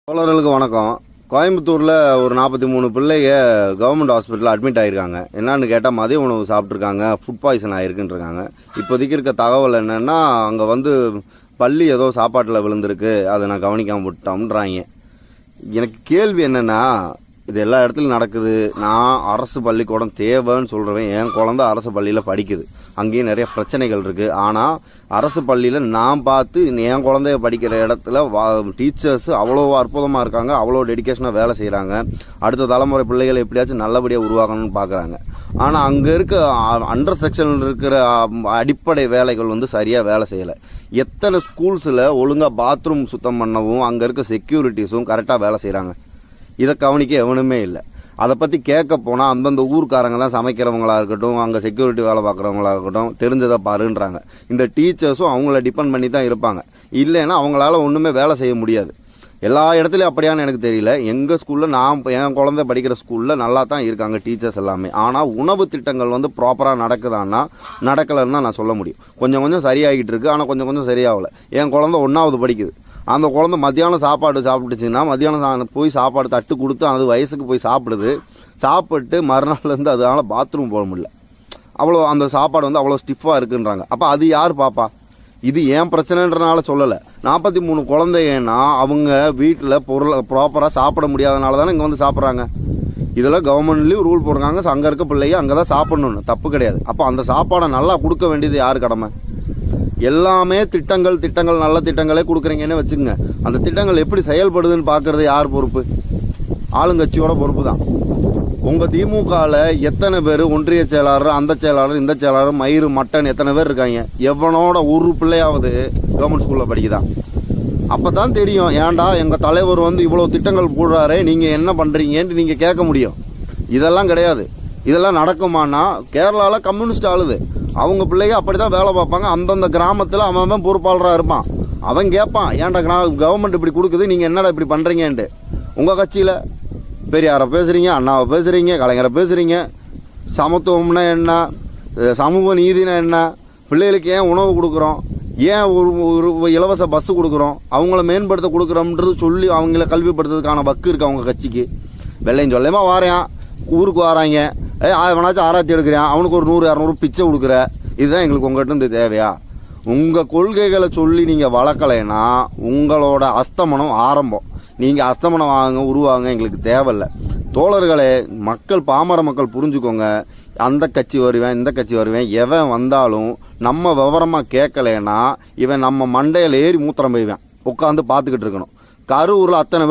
தோழர்களுக்கு வணக்கம். கோயம்புத்தூரில் ஒரு 43 பிள்ளைங்க கவர்மெண்ட் ஹாஸ்பிட்டலில் அட்மிட் ஆகிருக்காங்க. என்னன்னு கேட்டால் மதிய உணவு சாப்பிட்ருக்காங்க, ஃபுட் பாய்சன் ஆகிருக்குன்றாங்க. இப்போதைக்கு இருக்க தகவல் என்னென்னா, அங்கே பள்ளி ஏதோ சாப்பாட்டில் விழுந்திருக்கு, அதை நான் கவனிக்காமல் விட்டோம்ன்றாங்க. எனக்கு கேள்வி என்னென்னா, இது எல்லா இடத்துலையும் நடக்குது. நான் அரசு பள்ளிக்கூடம் தேவைன்னு சொல்கிறேன். என் குழந்தை அரசு பள்ளியில் படிக்குது, அங்கேயும் நிறைய பிரச்சனைகள் இருக்குது. ஆனால் அரசு பள்ளியில் நான் பார்த்து என் குழந்தைய படிக்கிற இடத்துல டீச்சர்ஸ் அவ்வளோ அற்புதமாக இருக்காங்க, அவ்வளோ டெடிக்கேஷனாக வேலை செய்கிறாங்க. அடுத்த தலைமுறை பிள்ளைகளை எப்படியாச்சும் நல்லபடியாக உருவாக்கணும்னு பார்க்குறாங்க. ஆனால் அங்கே இருக்க அண்டர் செக்ஷனில் இருக்கிற அடிப்படை வேலைகள் சரியாக வேலை செய்யலை. எத்தனை ஸ்கூல்ஸில் ஒழுங்காக பாத்ரூம் சுத்தம் பண்ணவும் அங்கே இருக்க செக்யூரிட்டிஸும் கரெக்டாக வேலை செய்கிறாங்க. இதை கவனிக்க எவனுமே இல்லை. அதை பற்றி கேட்க போனால் அந்தந்த ஊருக்காரங்க தான் சமைக்கிறவங்களா இருக்கட்டும், அங்கே செக்யூரிட்டி வேலை பார்க்குறவங்களா இருக்கட்டும், தெரிஞ்சதை பாருன்றாங்க. இந்த டீச்சர்ஸும் அவங்கள டிபெண்ட் பண்ணி தான் இருப்பாங்க. இல்லைன்னா அவங்களால ஒன்றுமே வேலை செய்ய முடியாது. எல்லா இடத்துலையும் அப்படியான்னு எனக்கு தெரியல. எங்கள் ஸ்கூலில் என் குழந்தை படிக்கிற ஸ்கூலில் நல்லா தான் இருக்காங்க டீச்சர்ஸ் எல்லாமே. ஆனால் உணவு திட்டங்கள் ப்ராப்பராக நடக்குதான்னா நடக்கலைன்னு தான் நான் சொல்ல முடியும். கொஞ்சம் கொஞ்சம் சரியாகிட்டு இருக்கு, ஆனால் கொஞ்சம் கொஞ்சம் சரியாகலை. என் குழந்தை 1வது படிக்குது. அந்த குழந்தை மத்தியானம் சாப்பாடு சாப்பிட்டுச்சுன்னா மத்தியானம் போய் சாப்பாடு தட்டு கொடுத்து அது வயசுக்கு போய் சாப்பிடுது. சாப்பிட்டு மறுநாள்லேருந்து அதனால பாத்ரூம் போக முடியல. அவ்வளோ அந்த சாப்பாடு அவ்வளோ ஸ்டிஃபாக இருக்குன்றாங்க. அப்போ அது யார் பாப்பா? இது ஏன் பிரச்சனைன்றனால சொல்லலை. 43 குழந்தைங்கன்னா அவங்க வீட்டில் ப்ராப்பராக சாப்பிட முடியாதனால தானே இங்கே சாப்பிட்றாங்க. இதெல்லாம் கவர்மெண்ட்லேயும் ரூல் போடுறாங்க. அங்கே இருக்க பிள்ளைங்க அங்கே தான் சாப்பிடணுன்னு, தப்பு கிடையாது. அப்போ அந்த சாப்பாடை நல்லா கொடுக்க வேண்டியது யார் கடமை? எல்லாமே திட்டங்கள் நல்ல திட்டங்களே கொடுக்குறீங்கன்னு வச்சுக்கோங்க. அந்த திட்டங்கள் எப்படி செயல்படுதுன்னு பார்க்கறது யார் பொறுப்பு? ஆளுங்கட்சியோட பொறுப்பு தான். உங்கள் திமுகவில் எத்தனை பேர் ஒன்றிய செயலாளர், அந்த செயலாளர், இந்த செயலாளர், மயிறு மட்டன் எத்தனை பேர் இருக்காங்க? எவனோட ஒரு பிள்ளையாவது கவர்மெண்ட் ஸ்கூலில் படிக்குதான்? அப்போ தான் தெரியும், ஏன்டா எங்கள் தலைவர் இவ்வளோ திட்டங்கள் போடுறாரே, நீங்கள் என்ன பண்ணுறீங்கன்ட்டு நீங்கள் கேட்க முடியும். இதெல்லாம் கிடையாது. இதெல்லாம் நடக்குமானா கேரளாவில் கம்யூனிஸ்ட் ஆளுது. அவங்க பிள்ளைங்க அப்படி தான் வேலை பார்ப்பாங்க. அந்தந்த கிராமத்தில் அவன் பொறுப்பாளராக இருப்பான். அவன் கேட்பான், ஏன்டா கவர்மெண்ட் இப்படி கொடுக்குது, நீங்கள் என்னடா இப்படி பண்ணுறீங்கன்ட்டு. உங்கள் கட்சியில் பெரியாரை பேசுகிறீங்க, அண்ணாவை பேசுகிறீங்க, கலைஞரை பேசுகிறீங்க. சமத்துவம்னா என்ன, சமூக நீதினா என்ன, பிள்ளைகளுக்கு ஏன் உணவு கொடுக்குறோம், ஏன் ஒரு இலவச பஸ்ஸு கொடுக்குறோம், அவங்கள மேம்படுத்த கொடுக்குறோம்ன்றது சொல்லி அவங்கள கல்விப்படுத்துறதுக்கான வக்கு இருக்குது அவங்க கட்சிக்கு. வெள்ளையும் சொல்லையுமா வாரையான், ஊருக்கு வராங்க, அவனாச்சும் ஆராய்ச்சி எடுக்கிறான், அவனுக்கு ஒரு 100-200 பிச்சை கொடுக்குற. இதுதான் எங்களுக்கு உங்கள்கிட்ட தேவையா? உங்கள் கொள்கைகளை சொல்லி நீங்கள் வளர்க்கலைன்னா உங்களோட அஸ்தமனம் ஆரம்பம். நீங்கள் அஸ்தமனம் உருவாங்க எங்களுக்கு தேவையில்லை. தோழர்களே, பாமர மக்கள் புரிஞ்சுக்கோங்க. அந்த கட்சி வருவேன், இந்த கட்சி வருவேன், எவன் வந்தாலும் நம்ம விவரமாக கேட்கலைன்னா இவன் நம்ம மண்டையில் ஏறி மூத்திரம் போய்வேன். உட்காந்து பார்த்துக்கிட்டு இருக்கணும். கரூரில் அத்தனை